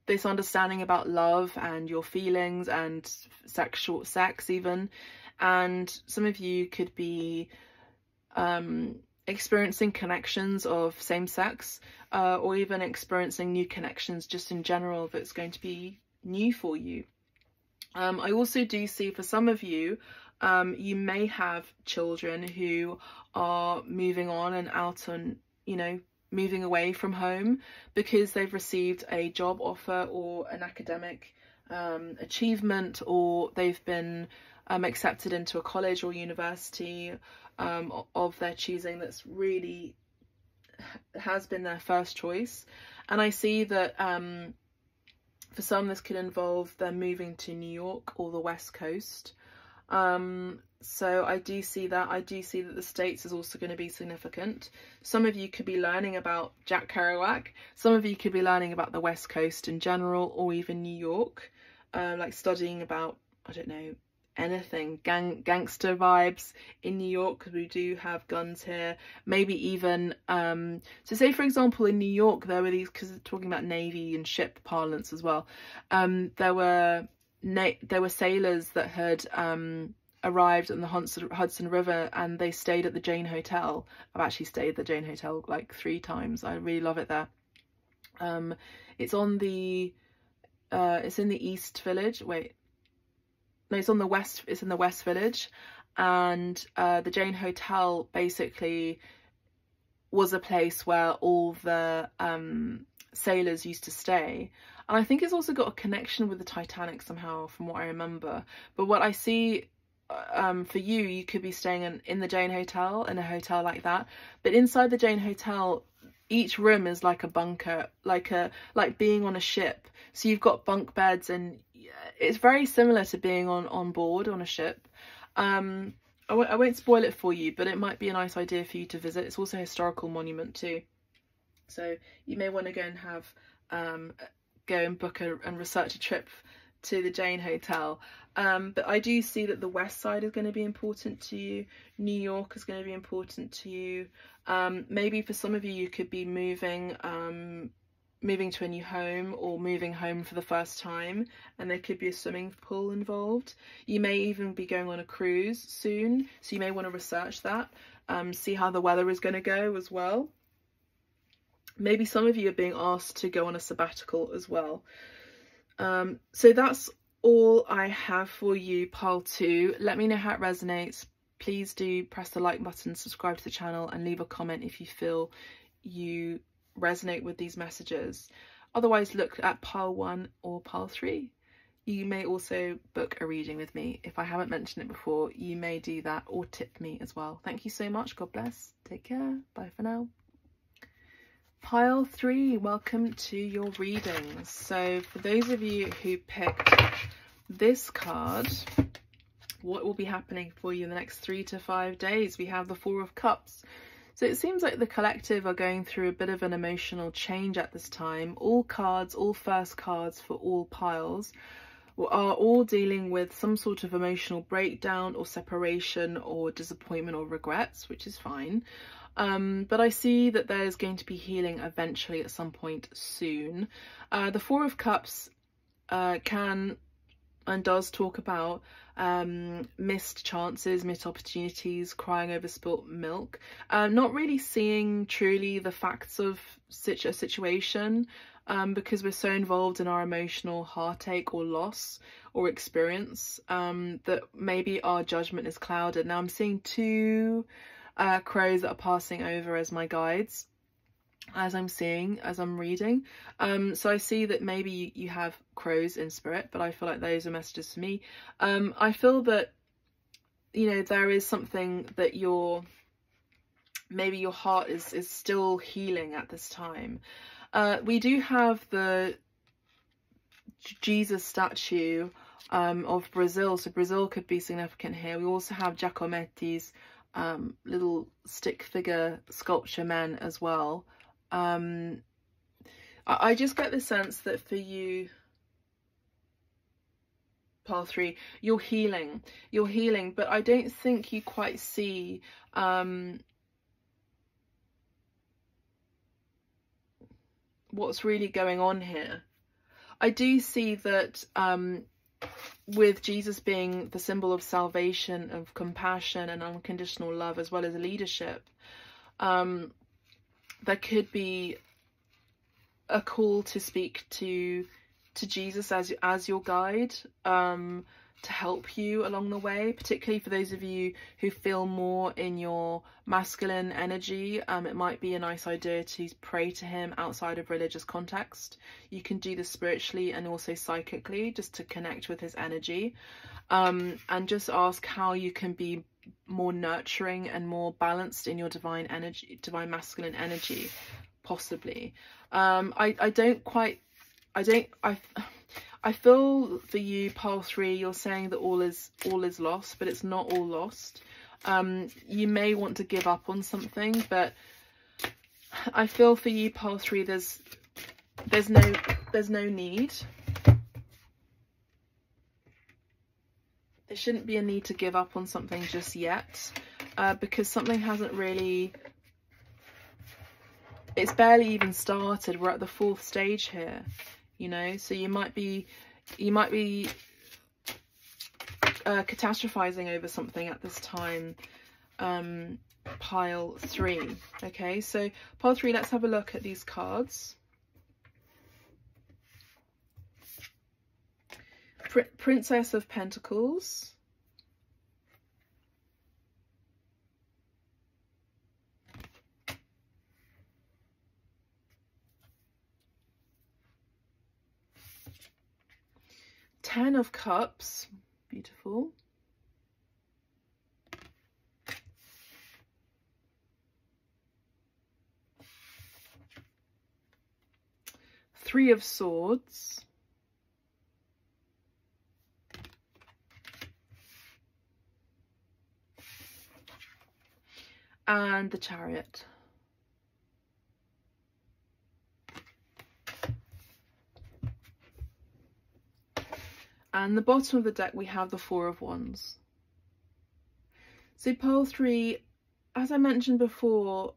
[SPEAKER 1] this understanding about love and your feelings and sex even, and some of you could be experiencing connections of same sex, or even experiencing new connections just in general that's going to be new for you. I also do see for some of you You may have children who are moving on and out on, you know, moving away from home because they've received a job offer or an academic achievement, or they've been accepted into a college or university of their choosing that's really has been their first choice. And I see that for some this could involve them moving to New York or the West Coast. So I do see that. I do see that the States is also going to be significant. Some of you could be learning about Jack Kerouac. Some of you could be learning about the West Coast in general, or even New York, like studying about, I don't know, anything, gangster vibes in New York, because we do have guns here. Maybe even so say for example in New York there were these, because talking about navy and ship parlance as well, there were sailors that had arrived on the Hudson River, and they stayed at the Jane Hotel. I've actually stayed at the Jane Hotel like 3 times. I really love it there. It's on the it's in the East Village. Wait, no, it's on the West. It's in the West Village, and the Jane Hotel basically was a place where all the sailors used to stay. And I think it's also got a connection with the Titanic somehow, from what I remember. But what I see for you could be staying in the Jane Hotel, in a hotel like that. But inside the Jane Hotel, each room is like a bunker, like being on a ship. So you've got bunk beds, and it's very similar to being on board on a ship. I won't spoil it for you, but it might be a nice idea for you to visit. It's also a historical monument too. So you may want to go and have go and book and research a trip to the Jane Hotel. But I do see that the West Side is going to be important to you. New York is going to be important to you. Maybe for some of you, you could be moving to a new home, or moving home for the first time, and there could be a swimming pool involved. You may even be going on a cruise soon, so you may want to research that, see how the weather is going to go as well. Maybe some of you are being asked to go on a sabbatical as well. So that's all I have for you, pile 2. Let me know how it resonates. Please do press the like button, subscribe to the channel, and leave a comment if you feel you resonate with these messages. Otherwise, look at pile 1 or pile 3. You may also book a reading with me. If I haven't mentioned it before, you may do that, or tip me as well. Thank you so much. God bless. Take care. Bye for now. Pile 3, welcome to your readings. So for those of you who picked this card, what will be happening for you in the next 3 to 5 days? We have the 4 of Cups. So it seems like the collective are going through a bit of an emotional change at this time. All cards, all first cards for all piles, are all dealing with some sort of emotional breakdown or separation or disappointment or regrets, which is fine. But I see that there's going to be healing eventually at some point soon. The 4 of Cups can and does talk about missed chances, missed opportunities, crying over spilt milk, not really seeing truly the facts of a situation, because we're so involved in our emotional heartache or loss or experience, that maybe our judgment is clouded. Now I'm seeing 2 crows that are passing over as my guides as I'm reading. So I see that maybe you have crows in spirit, but I feel like those are messages for me. I feel that, you know, there is something that maybe your heart is still healing at this time. We do have the Jesus statue of Brazil, so Brazil could be significant here. We also have Giacometti's little stick figure sculpture men as well. I just get the sense that for you, pile 3, you're healing, but I don't think you quite see what's really going on here. I do see that with Jesus being the symbol of salvation, of compassion and unconditional love, as well as leadership, there could be a call to speak to Jesus as your guide, help you along the way, particularly for those of you who feel more in your masculine energy. It might be a nice idea to pray to him outside of religious context. You can do this spiritually and also psychically, just to connect with his energy, and just ask how you can be more nurturing and more balanced in your divine energy, divine masculine energy, possibly. I feel for you, pile 3, you're saying that all is lost, but it's not all lost. You may want to give up on something, but I feel for you, pile 3, there's no need. There shouldn't be a need to give up on something just yet, because something hasn't really, it's barely even started. We're at the 4th stage here, you know, so you might be catastrophizing over something at this time, pile 3. Okay, so pile 3, let's have a look at these cards. Princess of Pentacles, Ten of Cups, beautiful, Three of Swords, and the Chariot. And the bottom of the deck we have the Four of Wands. So pile 3, as I mentioned before,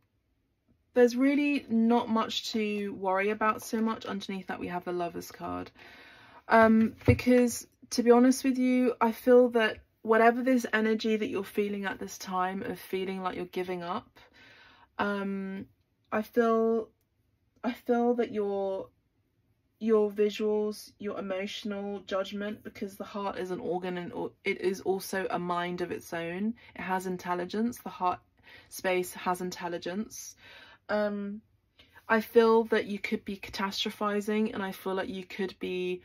[SPEAKER 1] there's really not much to worry about so much. Underneath that we have the Lovers card. Because to be honest with you, I feel that whatever this energy that you're feeling at this time of feeling like you're giving up, I feel that your visuals, your emotional judgment, because the heart is an organ and it is also a mind of its own. It has intelligence. The heart space has intelligence. I feel that you could be catastrophizing, and I feel like you could be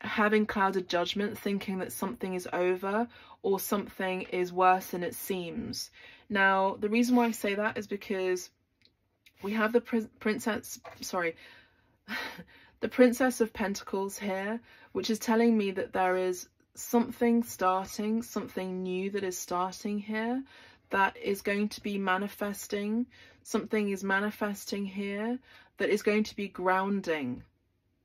[SPEAKER 1] having clouded judgment, thinking that something is over or something is worse than it seems. Now, the reason why I say that is because we have the the Princess of Pentacles here, which is telling me that there is something starting, something new that is starting here, that is going to be manifesting. Something is manifesting here that is going to be grounding.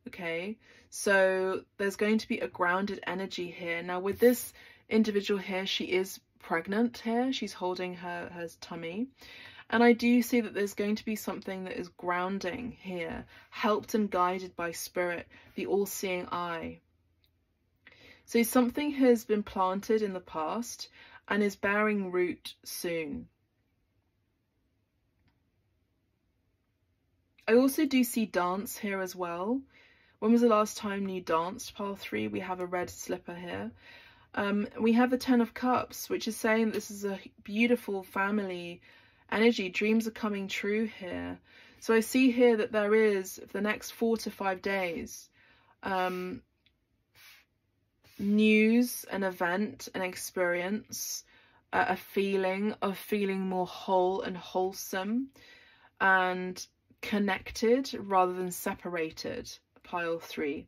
[SPEAKER 1] Okay, so there's going to be a grounded energy here. Now with this individual here, she is pregnant here. She's holding her tummy. And I do see that there's going to be something that is grounding here, helped and guided by Spirit, the all-seeing eye. So something has been planted in the past and is bearing root soon. I also do see dance here as well. When was the last time you danced, pile 3? We have a red slipper here. We have the Ten of Cups, which is saying that this is a beautiful family energy. Dreams are coming true here. So I see here that there is, for the next 4 to 5 days, news, an event, an experience, a feeling of feeling more whole and wholesome and connected rather than separated, pile 3.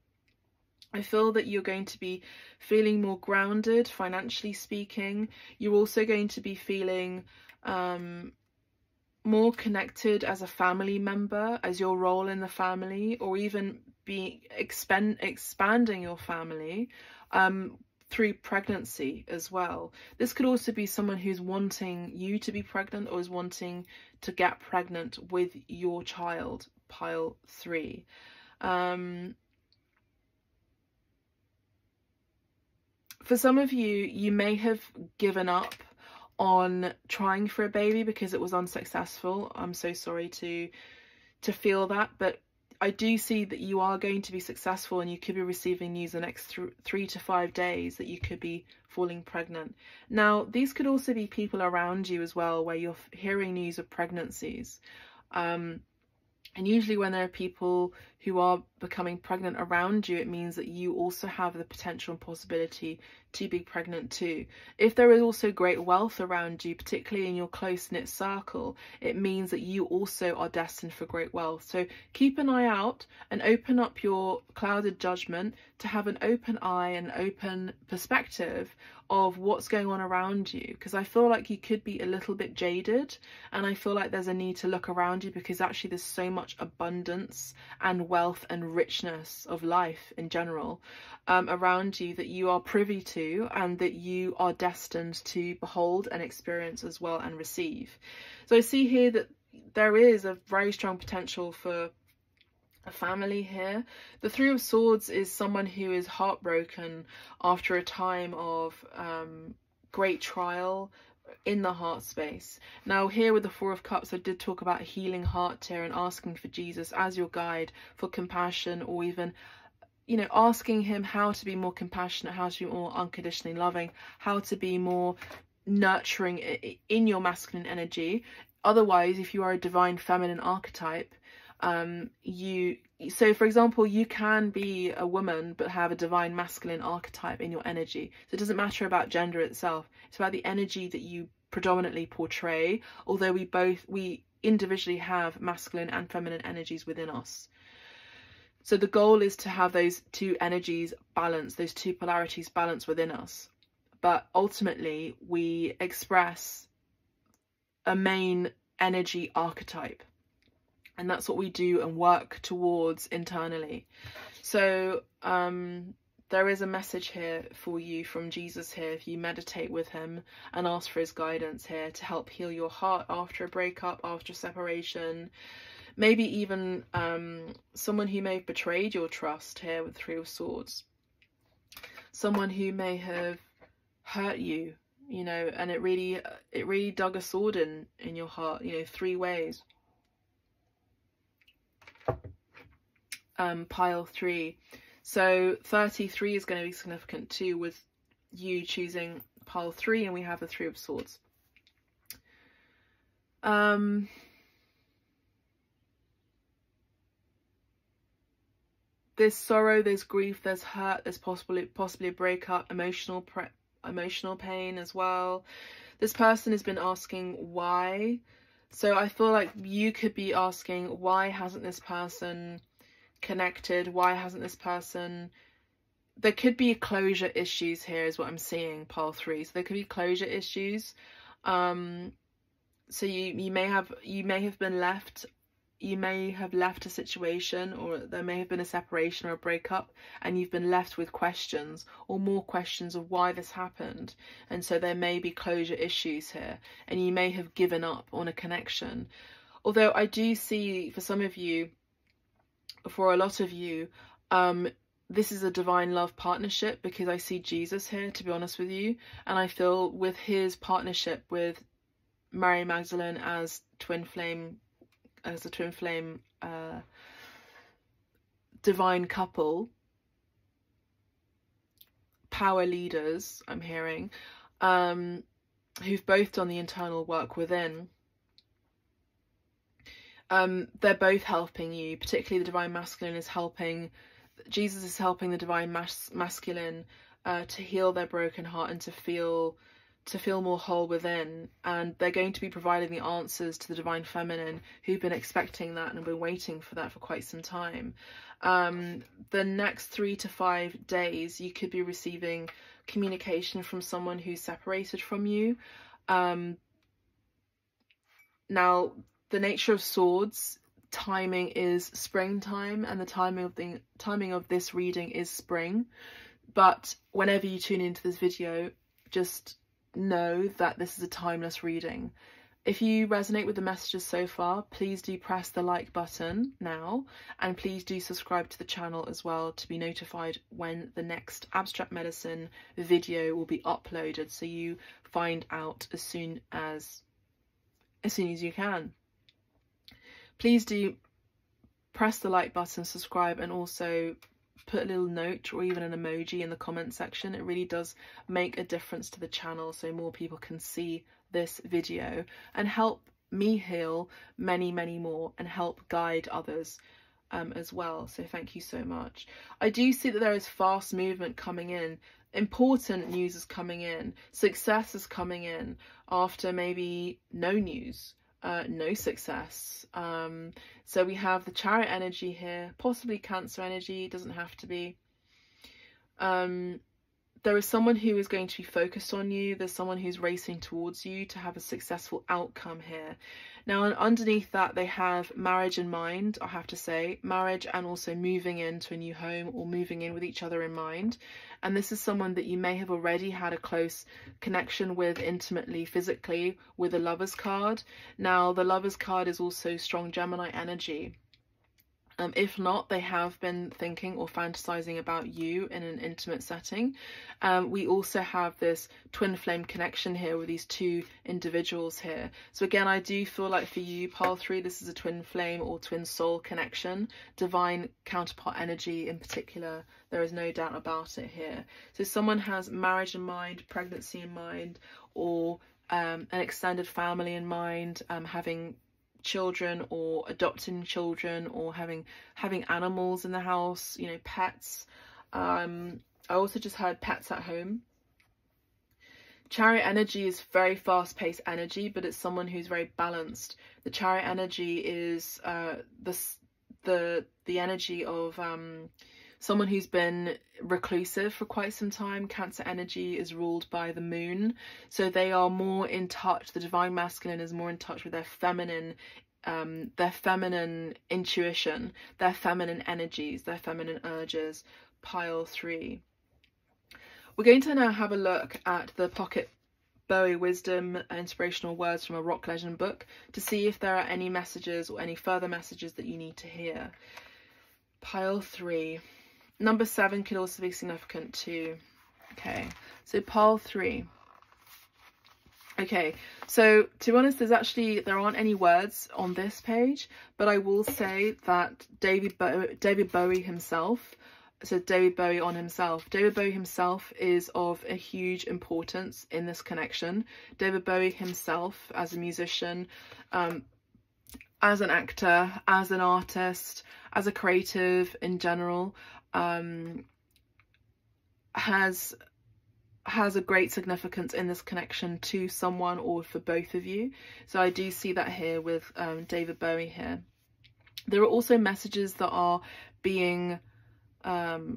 [SPEAKER 1] I feel that you're going to be feeling more grounded, financially speaking. You're also going to be feeling more connected as a family member, as your role in the family, or even expanding your family through pregnancy as well. This could also be someone who's wanting you to be pregnant or is wanting to get pregnant with your child, pile 3. For some of you, you may have given up on trying for a baby because it was unsuccessful. I'm so sorry to feel that, but I do see that you are going to be successful, and you could be receiving news the next 3 to 5 days that you could be falling pregnant. Now, these could also be people around you as well, where you're hearing news of pregnancies. And usually when there are people who are becoming pregnant around you, it means that you also have the potential and possibility to be pregnant too. If there is also great wealth around you, particularly in your close-knit circle, it means that you also are destined for great wealth. So keep an eye out and open up your clouded judgment to have an open eye and open perspective of what's going on around you, because I feel like you could be a little bit jaded, and I feel like there's a need to look around you, because actually there's so much abundance and wealth and richness of life in general around you that you are privy to, and that you are destined to behold and experience as well and receive. So I see here that there is a very strong potential for a family here. The Three of Swords is someone who is heartbroken after a time of great trial in the heart space. Now here with the Four of Cups, I did talk about a healing heart here and asking for Jesus as your guide for compassion, or even, you know, asking him how to be more compassionate, how to be more unconditionally loving, how to be more nurturing in your masculine energy. Otherwise, if you are a divine feminine archetype, so for example, you can be a woman but have a divine masculine archetype in your energy. So it doesn't matter about gender itself, it's about the energy that you predominantly portray, although we individually have masculine and feminine energies within us. So the goal is to have those two energies balanced, those two polarities balanced within us. But ultimately we express a main energy archetype, and that's what we do and work towards internally. So there is a message here for you from Jesus here, if you meditate with him and ask for his guidance here to help heal your heart after a breakup, after separation. Maybe even someone who may have betrayed your trust here with Three of Swords. Someone who may have hurt you, you know, and it really dug a sword in your heart, you know, 3 ways. Pile 3. So 33 is going to be significant too, with you choosing pile 3, and we have the Three of Swords. There's sorrow, there's grief, there's hurt, there's possibly a breakup, emotional pain as well. This person has been asking why. So I feel like you could be asking, why hasn't this person connected? Why hasn't this person... There could be closure issues here is what I'm seeing, pile 3. So there could be closure issues. So you may have been left... You may have left a situation, or there may have been a separation or a breakup, and you've been left with questions, or more questions of why this happened. And so there may be closure issues here, and you may have given up on a connection. Although I do see for some of you, for a lot of you, this is a divine love partnership, because I see Jesus here, to be honest with you. And I feel with his partnership with Mary Magdalene as a twin flame divine couple, power leaders, I'm hearing, who've both done the internal work within. They're both helping you, particularly the divine masculine is helping, Jesus is helping the divine masculine to heal their broken heart and to feel more whole within, and they're going to be providing the answers to the divine feminine, who've been expecting that and have been waiting for that for quite some time. The next 3 to 5 days you could be receiving communication from someone who's separated from you. Now the nature of swords, timing is springtime, and the timing of this reading is spring. But whenever you tune into this video, just know that this is a timeless reading. If you resonate with the messages so far, please do press the like button now, and please do subscribe to the channel as well to be notified when the next abstract medicine video will be uploaded, so you find out as soon as you can. Please do press the like button, subscribe, and also put a little note or even an emoji in the comment section. It really does make a difference to the channel, so more people can see this video and help me heal many more and help guide others as well. So thank you so much. I do see that there is fast movement coming in. Important news is coming in. Success is coming in after maybe no news, no success. So we have the Chariot energy here, possibly Cancer energy, it doesn't have to be. There is someone who is going to be focused on you. There's someone who's racing towards you to have a successful outcome here. Now, underneath that, they have marriage in mind, I have to say. Marriage and also moving into a new home or moving in with each other in mind. And this is someone that you may have already had a close connection with intimately, physically, with a Lover's card. Now, the Lover's card is also strong Gemini energy. If not, they have been thinking or fantasizing about you in an intimate setting. We also have this twin flame connection here with these two individuals here. So again, I do feel like for you, pile 3, this is a twin flame or twin soul connection, divine counterpart energy in particular. There is no doubt about it here. So someone has marriage in mind, pregnancy in mind, or an extended family in mind, having children or adopting children or having animals in the house, you know, pets. I also just heard pets at home. Chariot energy is very fast-paced energy, but it's someone who's very balanced. The Chariot energy is the energy of someone who's been reclusive for quite some time. Cancer energy is ruled by the moon, so they are more in touch. The divine masculine is more in touch with their feminine intuition, their feminine energies, their feminine urges. Pile 3. We're going to now have a look at the Pocket Bowie Wisdom Inspirational Words from a Rock Legend book to see if there are any messages or any further messages that you need to hear. Pile 3. Number 7 could also be significant too. Okay, so pile 3. Okay, so to be honest, there aren't any words on this page, but I will say that David Bowie himself, so David Bowie on himself. David Bowie himself is of a huge importance in this connection. David Bowie himself, as a musician, as an actor, as an artist, as a creative in general, has a great significance in this connection to someone or for both of you. So I do see that here with David Bowie here. There are also messages that are being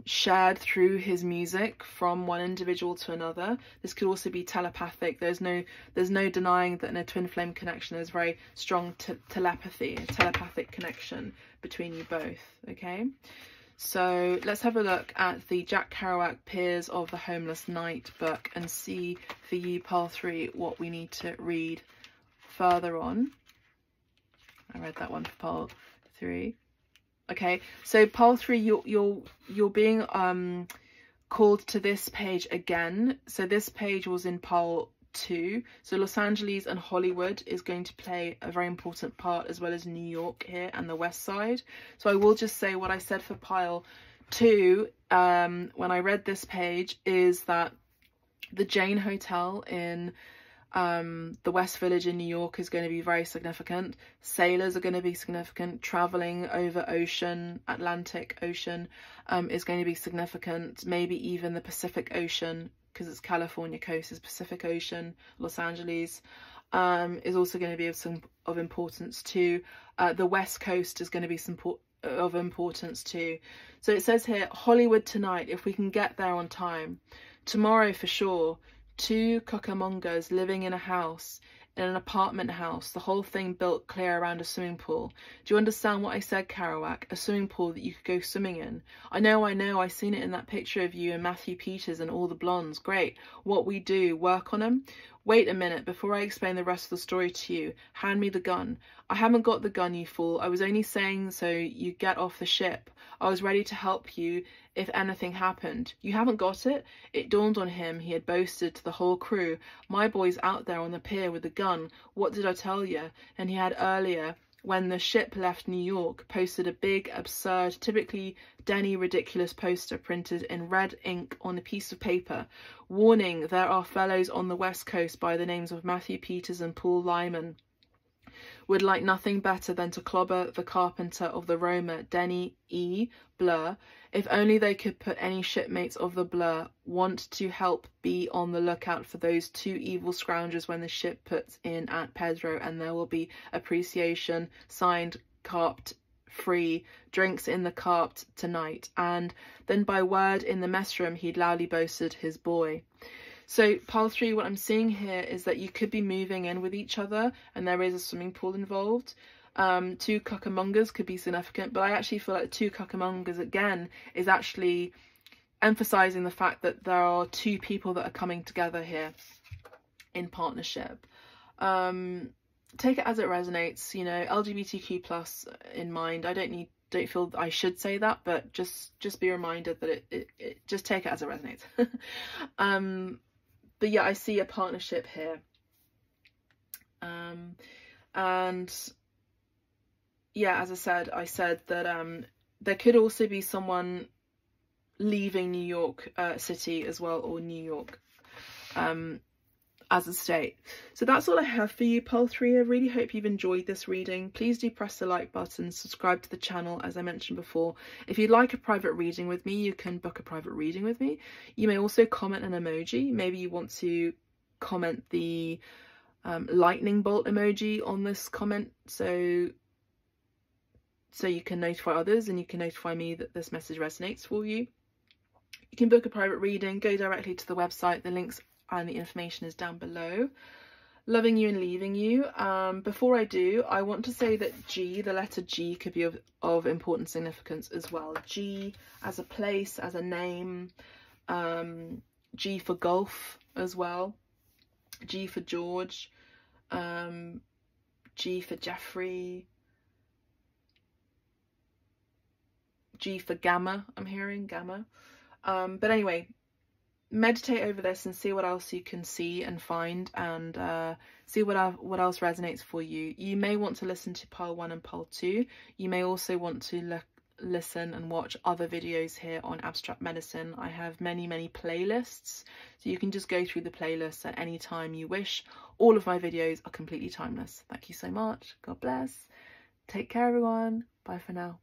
[SPEAKER 1] shared through his music from one individual to another. This could also be telepathic. There's no denying that in a twin flame connection there's very strong telepathy, a telepathic connection between you both. Okay, so let's have a look at the Jack Kerouac Peers of the Homeless Knight book and see for you, pile 3, what we need to read further on. I read that one for pile 3. Okay, so pile 3, you're being called to this page again. So this page was in pile 2. So Los Angeles and Hollywood is going to play a very important part, as well as New York here and the West Side. So I will just say what I said for pile 2 when I read this page is that the Jane Hotel in the West Village in New York is going to be very significant. Sailors are going to be significant. Traveling over ocean, Atlantic Ocean, is going to be significant. Maybe even the Pacific Ocean, because it's California coast, is Pacific Ocean. Los Angeles is also going to be of importance too. The West Coast is going to be of importance too. So it says here, Hollywood tonight, if we can get there on time. Tomorrow for sure. 2 cockamongers living in an apartment house, the whole thing built clear around a swimming pool. Do you understand what I said, Kerouac? A swimming pool that you could go swimming in. I know, I seen it in that picture of you and Matthew Peters and all the blondes. Great. What we do, work on them? Wait a minute, before I explain the rest of the story to you, hand me the gun. I haven't got the gun, you fool. I was only saying so you get off the ship. I was ready to help you if anything happened. You haven't got it? It dawned on him, he had boasted to the whole crew. My boy's out there on the pier with the gun. What did I tell you? And he had earlier. when the ship left New York, posted a big, absurd, typically Denny ridiculous poster printed in red ink on a piece of paper, warning there are fellows on the West Coast by the names of Matthew Peters and Paul Lyman would like nothing better than to clobber the carpenter of the Roma, Denny E. Blur. If only they could put any shipmates of the Blur, want to help, be on the lookout for those two evil scroungers when the ship puts in at Pedro, and there will be appreciation, signed, carped, free, drinks in the carped tonight. And then by word in the mess room he'd loudly boasted his boy. So pile 3, what I'm seeing here is that you could be moving in with each other and there is a swimming pool involved. 2 cuckamongers could be significant, but I actually feel like 2 cuckamongers again is actually emphasizing the fact that there are 2 people that are coming together here in partnership. Take it as it resonates, you know, LGBTQ plus in mind. I don't feel I should say that, but just be reminded that it just take it as it resonates. But yeah, I see a partnership here. And yeah, as I said that there could also be someone leaving New York City as well, or New York as a state. So that's all I have for you, pile 3. I really hope you've enjoyed this reading. Please do press the like button, subscribe to the channel as I mentioned before. If you'd like a private reading with me, you can book a private reading with me. You may also comment an emoji. Maybe you want to comment the lightning bolt emoji on this comment, so you can notify others and you can notify me that this message resonates for you. You can book a private reading, go directly to the website. The links and the information is down below. Loving you and leaving you. Before I do, I want to say that G, the letter G, could be of important significance as well. G as a place, as a name. G for golf as well. G for George. G for Jeffrey. G for gamma, I'm hearing gamma. But anyway, meditate over this and see what else you can see and find, and see what else resonates for you. You may want to listen to pile 1 and pile 2. You may also want to listen and watch other videos here on abstract medicine. I have many playlists, so you can just go through the playlists at any time you wish. All of my videos are completely timeless. Thank you so much. God bless. Take care, everyone. Bye for now.